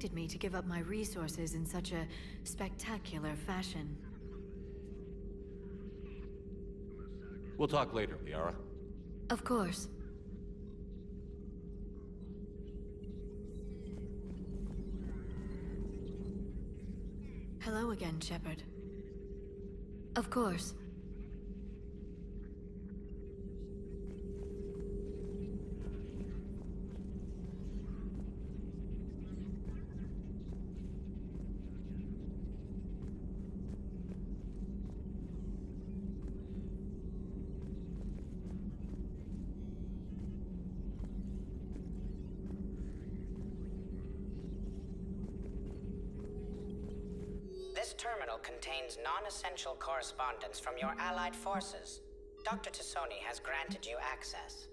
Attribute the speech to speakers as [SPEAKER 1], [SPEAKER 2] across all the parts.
[SPEAKER 1] expected me to give up my resources in such a spectacular fashion.
[SPEAKER 2] We'll talk later, Liara.
[SPEAKER 1] Of course. Hello again, Shepard. Of course.
[SPEAKER 3] This terminal contains non-essential correspondence from your allied forces. Dr. T'Soni has granted you access.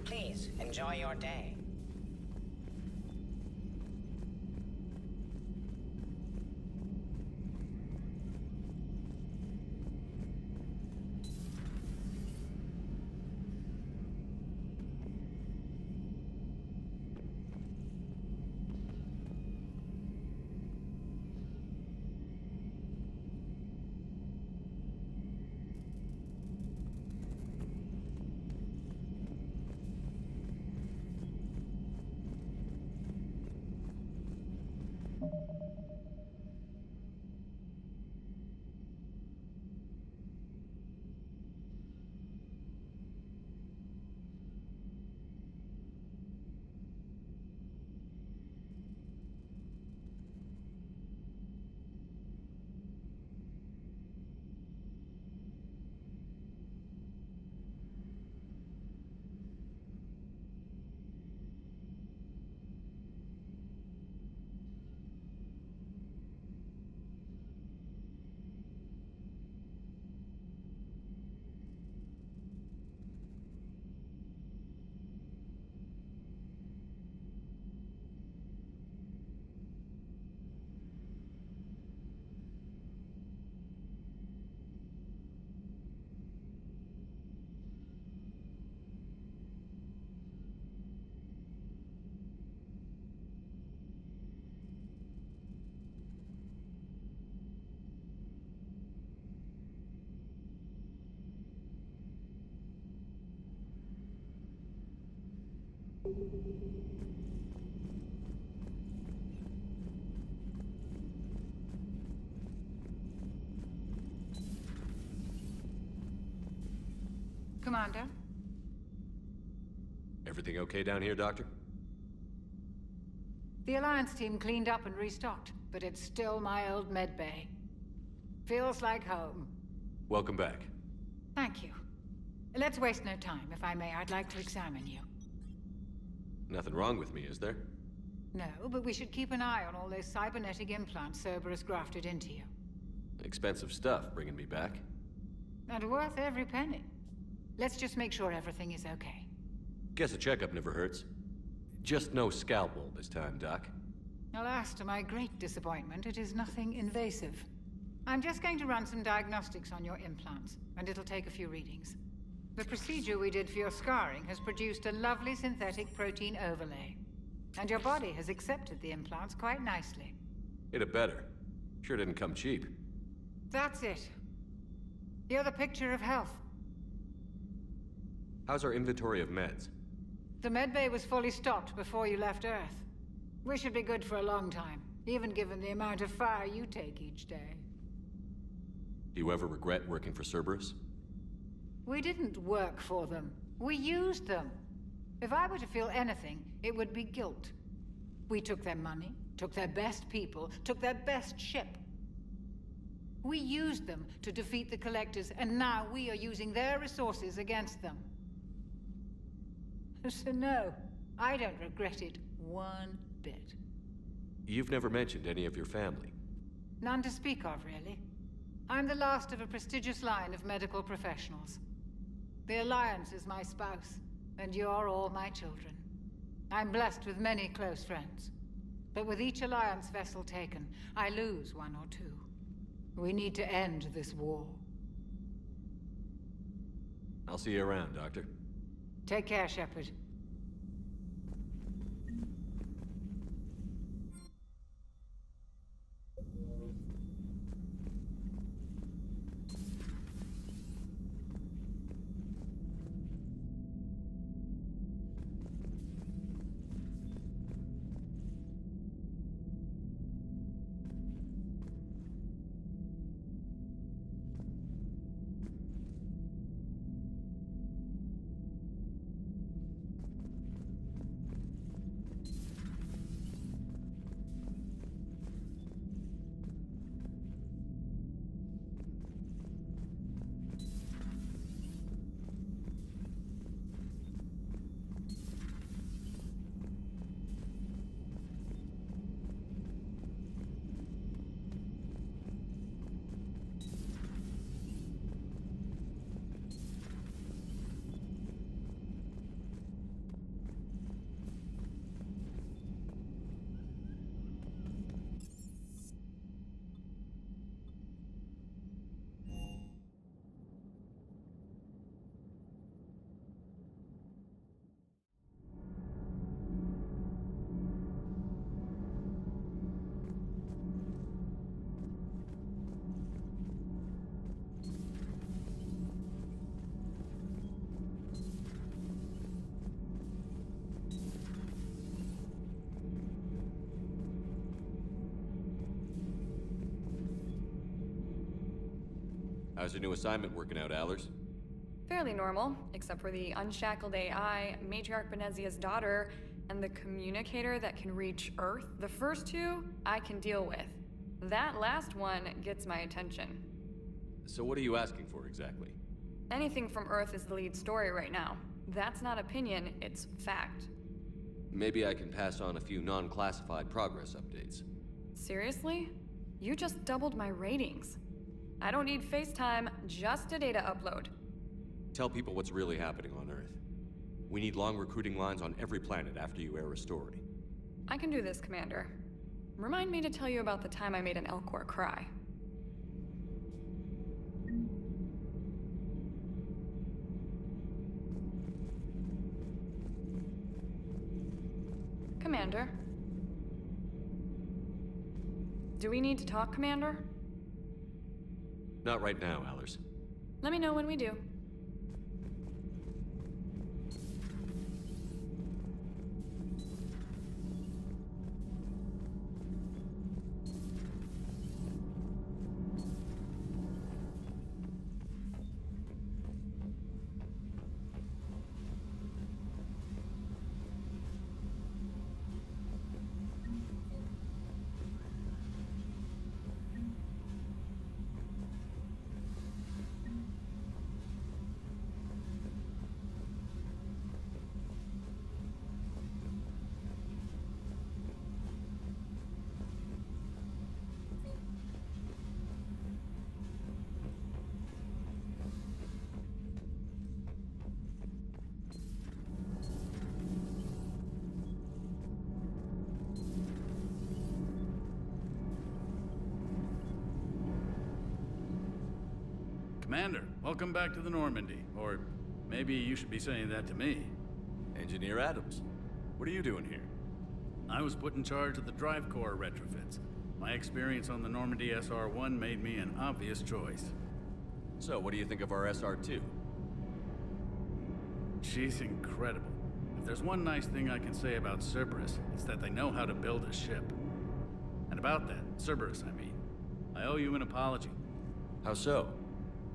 [SPEAKER 3] Please, enjoy your day.
[SPEAKER 4] Commander?
[SPEAKER 2] Everything okay down here, Doctor?
[SPEAKER 4] The Alliance team cleaned up and restocked, but it's still my old medbay. Feels like home.
[SPEAKER 2] Welcome back.
[SPEAKER 4] Thank you. Let's waste no time. If I may, I'd like to examine you.
[SPEAKER 2] Nothing wrong with me, is there?
[SPEAKER 4] No, but we should keep an eye on all those cybernetic implants Cerberus grafted into you.
[SPEAKER 2] Expensive stuff bringing me back.
[SPEAKER 4] And worth every penny. Let's just make sure everything is okay.
[SPEAKER 2] Guess a checkup never hurts. Just no scalpel this time, Doc.
[SPEAKER 4] Alas, to my great disappointment, it is nothing invasive. I'm just going to run some diagnostics on your implants, and it'll take a few readings. The procedure we did for your scarring has produced a lovely synthetic protein overlay. And your body has accepted the implants quite nicely.
[SPEAKER 2] It had better. Sure didn't come cheap.
[SPEAKER 4] That's it. You're the picture of health.
[SPEAKER 2] How's our inventory of meds?
[SPEAKER 4] The medbay was fully stocked before you left Earth. We should be good for a long time, even given the amount of fire you take each day.
[SPEAKER 2] Do you ever regret working for Cerberus?
[SPEAKER 4] We didn't work for them. We used them. If I were to feel anything, it would be guilt. We took their money, took their best people, took their best ship. We used them to defeat the Collectors, and now we are using their resources against them. So no, I don't regret it one bit.
[SPEAKER 2] You've never mentioned any of your family.
[SPEAKER 4] None to speak of, really. I'm the last of a prestigious line of medical professionals. The Alliance is my spouse, and you're all my children. I'm blessed with many close friends. But with each Alliance vessel taken, I lose one or two. We need to end this war.
[SPEAKER 2] I'll see you around, Doctor.
[SPEAKER 4] Take care, Shepard.
[SPEAKER 2] How's your new assignment working out, Allers?
[SPEAKER 5] Fairly normal, except for the unshackled AI, Matriarch Benezia's daughter, and the communicator that can reach Earth. The first two, I can deal with. That last one gets my attention.
[SPEAKER 2] So what are you asking for, exactly?
[SPEAKER 5] Anything from Earth is the lead story right now. That's not opinion, it's fact.
[SPEAKER 2] Maybe I can pass on a few non-classified progress updates.
[SPEAKER 5] Seriously? You just doubled my ratings. I don't need FaceTime, just a data upload.
[SPEAKER 2] Tell people what's really happening on Earth. We need long recruiting lines on every planet after you air a story.
[SPEAKER 5] I can do this, Commander. Remind me to tell you about the time I made an Elcor cry. Commander? Do we need to talk, Commander?
[SPEAKER 2] Not right now, Allers.
[SPEAKER 5] Let me know when we do.
[SPEAKER 6] Commander, welcome back to the Normandy. Or maybe you should be saying that to me.
[SPEAKER 2] Engineer Adams, what are you doing here?
[SPEAKER 6] I was put in charge of the drive core retrofits. My experience on the Normandy SR-1 made me an obvious choice.
[SPEAKER 2] So, what do you think of our SR-2?
[SPEAKER 6] She's incredible. If there's one nice thing I can say about Cerberus, it's that they know how to build a ship. And about that, Cerberus, I mean, I owe you an apology.
[SPEAKER 2] How so?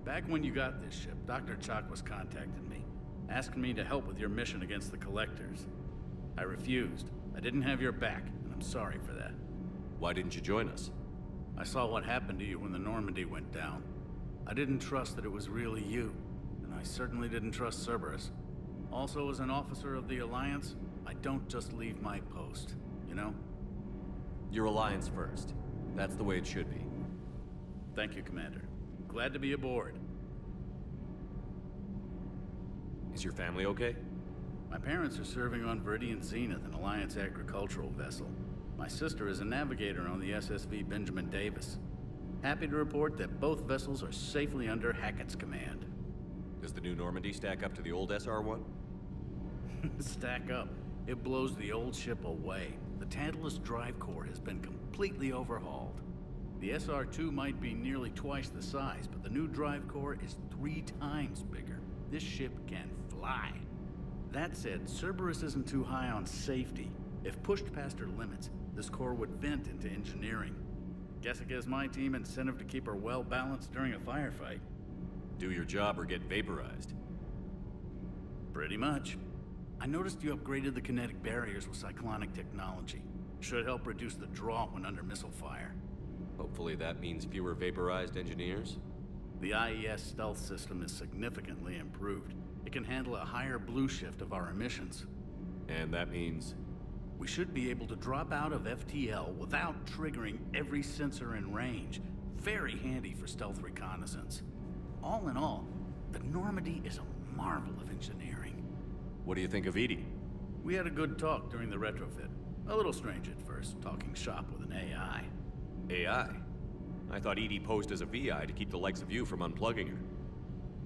[SPEAKER 6] Back when you got this ship, Dr. Chakwas contacted me, asking me to help with your mission against the Collectors. I refused. I didn't have your back, and I'm sorry for that.
[SPEAKER 2] Why didn't you join us?
[SPEAKER 6] I saw what happened to you when the Normandy went down. I didn't trust that it was really you, and I certainly didn't trust Cerberus. Also, as an officer of the Alliance, I don't just leave my post, you know?
[SPEAKER 2] Your Alliance first. That's the way it should be.
[SPEAKER 6] Thank you, Commander. Glad to be aboard.
[SPEAKER 2] Is your family okay?
[SPEAKER 6] My parents are serving on Viridian Zenith, an Alliance agricultural vessel. My sister is a navigator on the SSV Benjamin Davis. Happy to report that both vessels are safely under Hackett's command.
[SPEAKER 2] Does the new Normandy stack up to the old SR-1?
[SPEAKER 6] Stack up. It blows the old ship away. The Tantalus drive core has been completely overhauled. The SR-2 might be nearly twice the size, but the new drive core is 3 times bigger. This ship can fly. That said, Cerberus isn't too high on safety. If pushed past her limits, this core would vent into engineering. Guess it gives my team incentive to keep her well balanced during a firefight.
[SPEAKER 2] Do your job or get vaporized.
[SPEAKER 6] Pretty much. I noticed you upgraded the kinetic barriers with cyclonic technology. Should help reduce the draw when under missile fire.
[SPEAKER 2] Hopefully that means fewer vaporized engineers.
[SPEAKER 6] The IES stealth system is significantly improved. It can handle a higher blue shift of our emissions.
[SPEAKER 2] And that means...
[SPEAKER 6] We should be able to drop out of FTL without triggering every sensor in range. Very handy for stealth reconnaissance. All in all, the Normandy is a marvel of engineering.
[SPEAKER 2] What do you think of Edie?
[SPEAKER 6] We had a good talk during the retrofit. A little strange at first, talking shop with an AI.
[SPEAKER 2] AI? I thought Edie posed as a VI to keep the likes of you from unplugging her.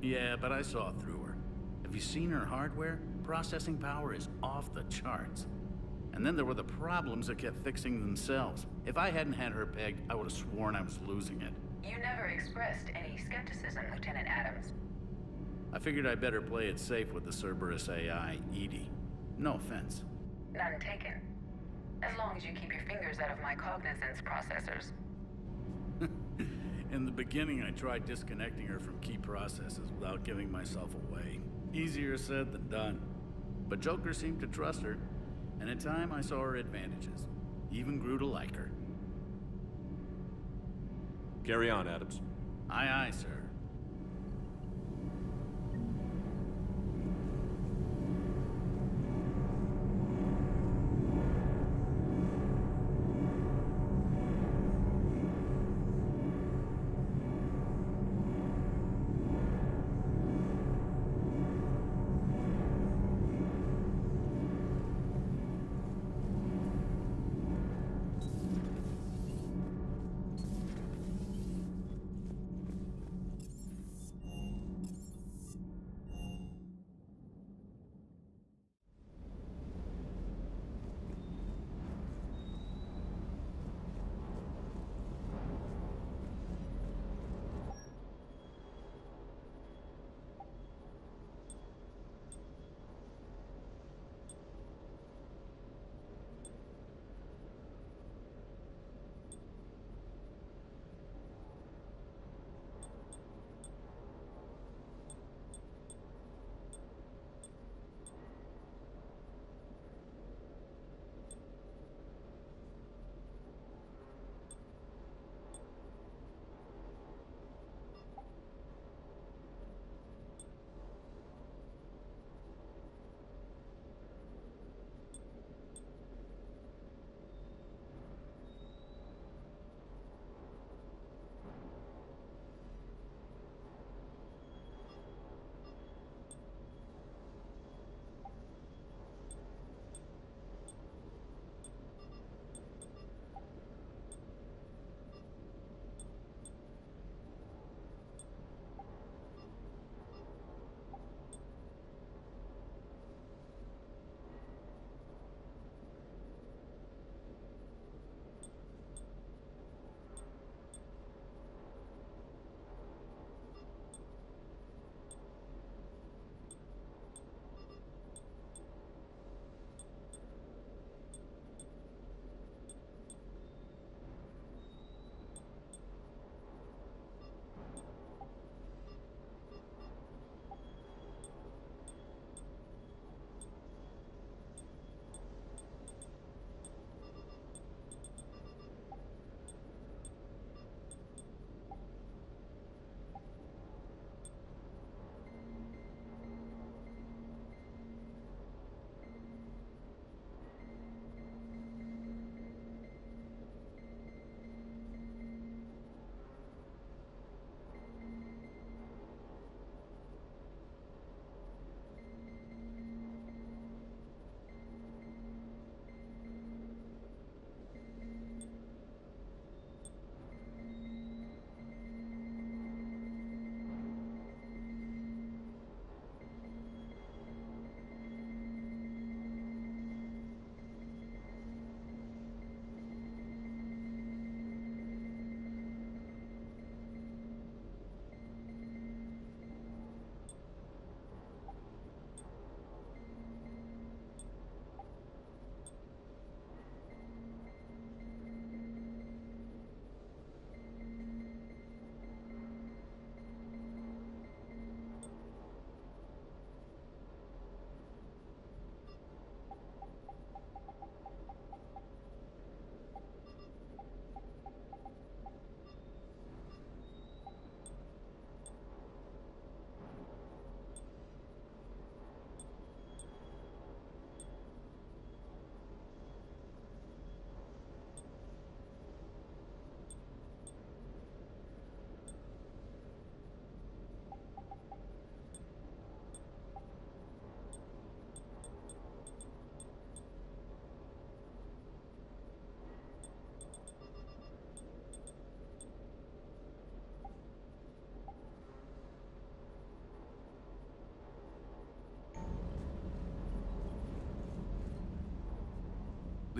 [SPEAKER 6] Yeah, but I saw through her. Have you seen her hardware? Processing power is off the charts. And then there were the problems that kept fixing themselves. If I hadn't had her pegged, I would have sworn I was losing it.
[SPEAKER 7] You never expressed any skepticism, Lieutenant Adams.
[SPEAKER 6] I figured I'd better play it safe with the Cerberus AI, Edie. No offense.
[SPEAKER 7] None taken. As long as you keep your fingers out of my cognizance processors.
[SPEAKER 6] In the beginning, I tried disconnecting her from key processes without giving myself away. Easier said than done. But Joker seemed to trust her, and in time I saw her advantages. Even grew to like her.
[SPEAKER 2] Carry on, Adams.
[SPEAKER 6] Aye, aye, sir.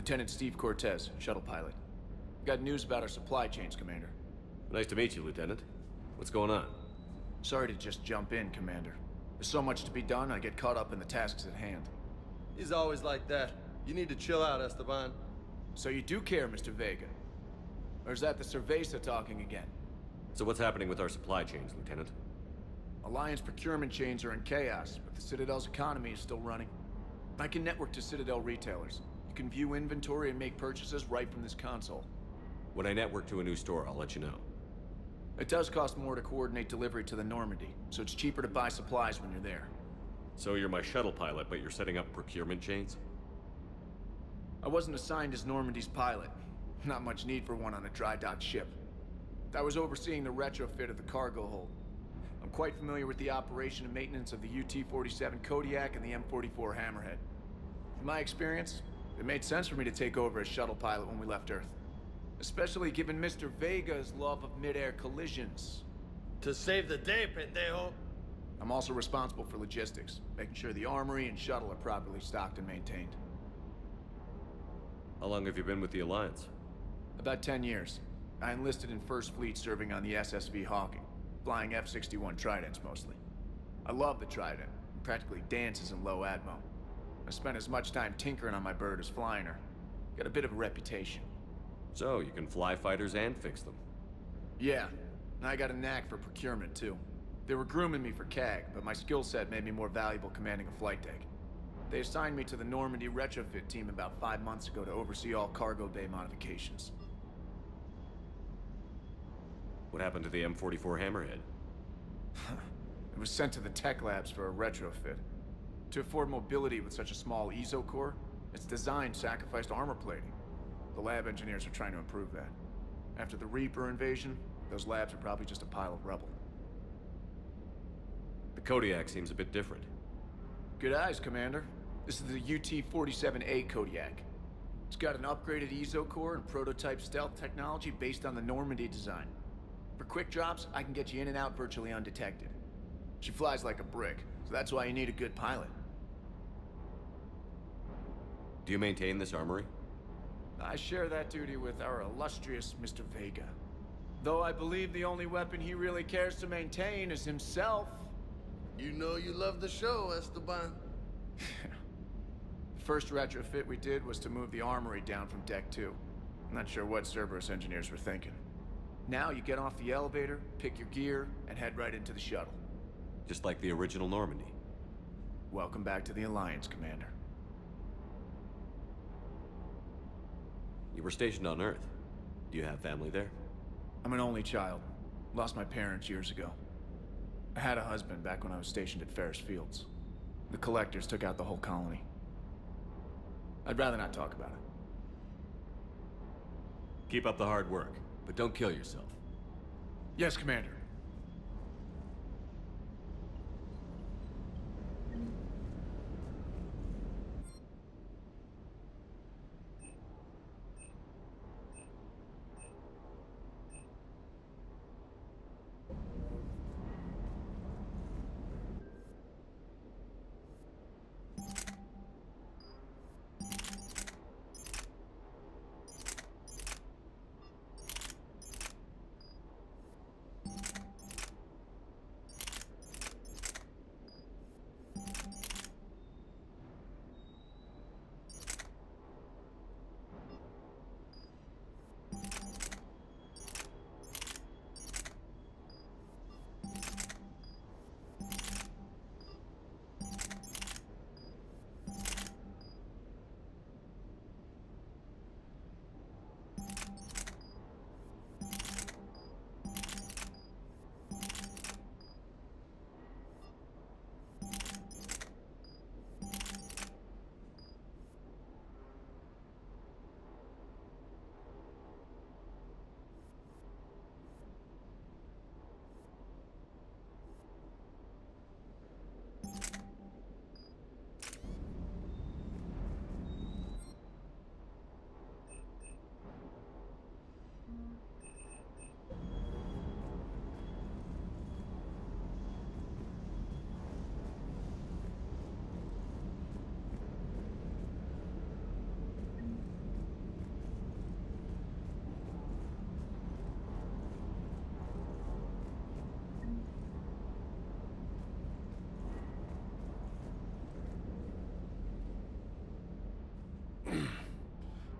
[SPEAKER 8] Lieutenant Steve Cortez, shuttle pilot. Got news about our supply chains, Commander.
[SPEAKER 2] Nice to meet you, Lieutenant. What's going on?
[SPEAKER 8] Sorry to just jump in, Commander. There's so much to be done, I get caught up in the tasks at hand.
[SPEAKER 9] He's always like that. You need to chill out, Esteban.
[SPEAKER 8] So you do care, Mr. Vega? Or is that the Cerveza talking again?
[SPEAKER 2] So what's happening with our supply chains, Lieutenant?
[SPEAKER 8] Alliance procurement chains are in chaos, but the Citadel's economy is still running. I can network to Citadel retailers. You can view inventory and make purchases right from this console.
[SPEAKER 2] When I network to a new store, I'll let you know.
[SPEAKER 8] It does cost more to coordinate delivery to the Normandy, so it's cheaper to buy supplies when you're there.
[SPEAKER 2] So you're my shuttle pilot, but you're setting up procurement chains?
[SPEAKER 8] I wasn't assigned as Normandy's pilot. Not much need for one on a dry dock ship. I was overseeing the retrofit of the cargo hold. I'm quite familiar with the operation and maintenance of the UT-47 Kodiak and the M44 Hammerhead. In my experience, it made sense for me to take over as shuttle pilot when we left Earth. Especially given Mr. Vega's love of mid-air collisions.
[SPEAKER 9] To save the day, pendejo.
[SPEAKER 8] I'm also responsible for logistics, making sure the armory and shuttle are properly stocked and maintained.
[SPEAKER 2] How long have you been with the Alliance?
[SPEAKER 8] About 10 years. I enlisted in First Fleet serving on the SSV Hawking, flying F-61 Tridents mostly. I love the Trident, it practically dances in low atmo. I spent as much time tinkering on my bird as flying her. Got a bit of a reputation.
[SPEAKER 2] So, you can fly fighters and fix them.
[SPEAKER 8] Yeah, and I got a knack for procurement too. They were grooming me for CAG, but my skill set made me more valuable commanding a flight deck. They assigned me to the Normandy retrofit team about 5 months ago to oversee all cargo bay modifications.
[SPEAKER 2] What happened to the M44 Hammerhead?
[SPEAKER 8] It was sent to the tech labs for a retrofit. To afford mobility with such a small EZO core, its design sacrificed armor plating. The lab engineers are trying to improve that. After the Reaper invasion, those labs are probably just a pile of rubble.
[SPEAKER 2] The Kodiak seems a bit different.
[SPEAKER 8] Good eyes, Commander. This is the UT-47A Kodiak. It's got an upgraded EZO core and prototype stealth technology based on the Normandy design. For quick drops, I can get you in and out virtually undetected. She flies like a brick, so that's why you need a good pilot.
[SPEAKER 2] Do you maintain this armory?
[SPEAKER 8] I share that duty with our illustrious Mr. Vega. Though I believe the only weapon he really cares to maintain is himself.
[SPEAKER 9] You know you love the show, Esteban.
[SPEAKER 8] The first retrofit we did was to move the armory down from Deck 2. I'm not sure what Cerberus engineers were thinking. Now you get off the elevator, pick your gear, and head right into the shuttle.
[SPEAKER 2] Just like the original Normandy.
[SPEAKER 8] Welcome back to the Alliance, Commander.
[SPEAKER 2] You were stationed on Earth. Do you have family there?
[SPEAKER 8] I'm an only child. Lost my parents years ago. I had a husband back when I was stationed at Ferris Fields. The Collectors took out the whole colony. I'd rather not talk about it.
[SPEAKER 2] Keep up the hard work, but don't kill yourself.
[SPEAKER 8] Yes, Commander.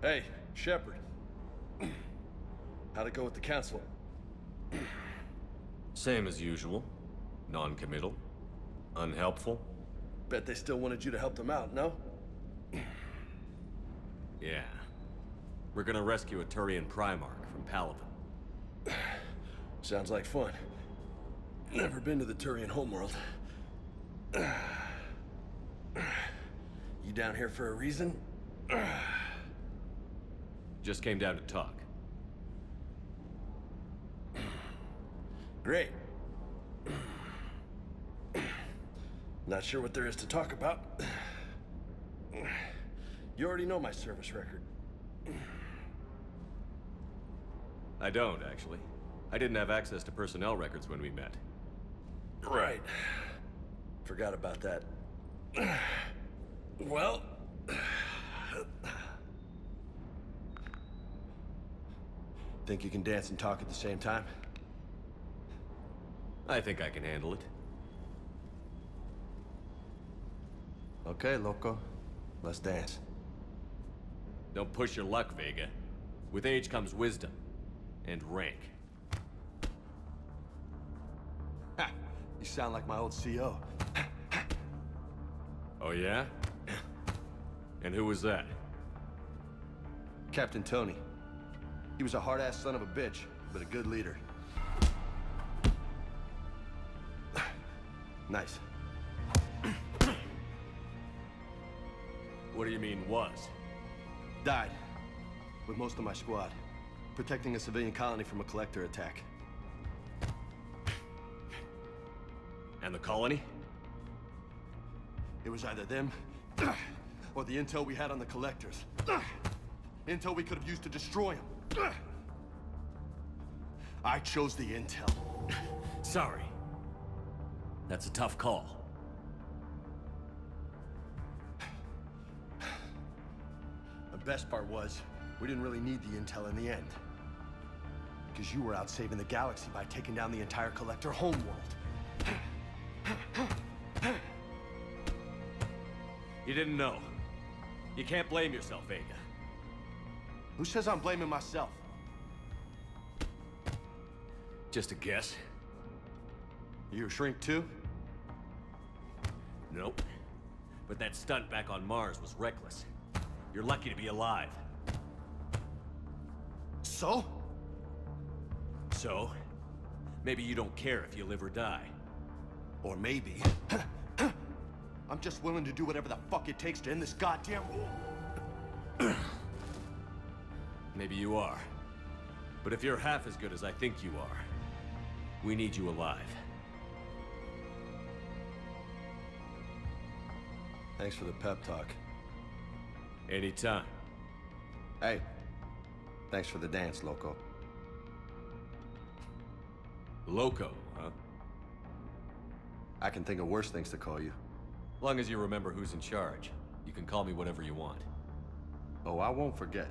[SPEAKER 9] Hey, Shepard. How'd it go with the council?
[SPEAKER 2] Same as usual. Non-committal. Unhelpful.
[SPEAKER 9] Bet they still wanted you to help them out, no?
[SPEAKER 2] Yeah. We're gonna rescue a Turian Primarch from Palaven.
[SPEAKER 9] Sounds like fun. Never been to the Turian homeworld. You down here for a reason?
[SPEAKER 2] Just came down to talk.
[SPEAKER 9] Great. Not sure what there is to talk about. You already know my service record.
[SPEAKER 2] I don't, actually. I didn't have access to personnel records when we met.
[SPEAKER 9] Right. Forgot about that. Well... Think you can dance and talk at the same time?
[SPEAKER 2] I think I can handle it.
[SPEAKER 9] Okay, loco. Let's dance.
[SPEAKER 2] Don't push your luck, Vega. With age comes wisdom. And rank.
[SPEAKER 9] Ha! You sound like my old CO.
[SPEAKER 2] Oh yeah? And who was that?
[SPEAKER 9] Captain Tony. He was a hard-ass son of a bitch, but a good leader. Nice.
[SPEAKER 2] What do you mean, was?
[SPEAKER 9] Died. With most of my squad. Protecting a civilian colony from a collector attack.
[SPEAKER 2] And the colony?
[SPEAKER 9] It was either them, or the intel we had on the collectors. Intel we could have used to destroy them. I chose the intel.
[SPEAKER 2] Sorry. That's a tough call.
[SPEAKER 9] The best part was, we didn't really need the intel in the end. Because you were out saving the galaxy by taking down the entire Collector homeworld.
[SPEAKER 2] You didn't know. You can't blame yourself, Vega.
[SPEAKER 9] Who says I'm blaming myself?
[SPEAKER 2] Just a guess.
[SPEAKER 9] You a shrink too?
[SPEAKER 2] Nope. But that stunt back on Mars was reckless. You're lucky to be alive.
[SPEAKER 9] So?
[SPEAKER 2] So? Maybe you don't care if you live or die.
[SPEAKER 9] Or maybe... I'm just willing to do whatever the fuck it takes to end this goddamn war.
[SPEAKER 2] Maybe you are. But if you're half as good as I think you are, we need you alive.
[SPEAKER 9] Thanks for the pep talk.
[SPEAKER 2] Anytime.
[SPEAKER 9] Hey, thanks for the dance, Loco.
[SPEAKER 2] Loco, huh?
[SPEAKER 9] I can think of worse things to call you.
[SPEAKER 2] Long as you remember who's in charge, you can call me whatever you want.
[SPEAKER 9] Oh, I won't forget.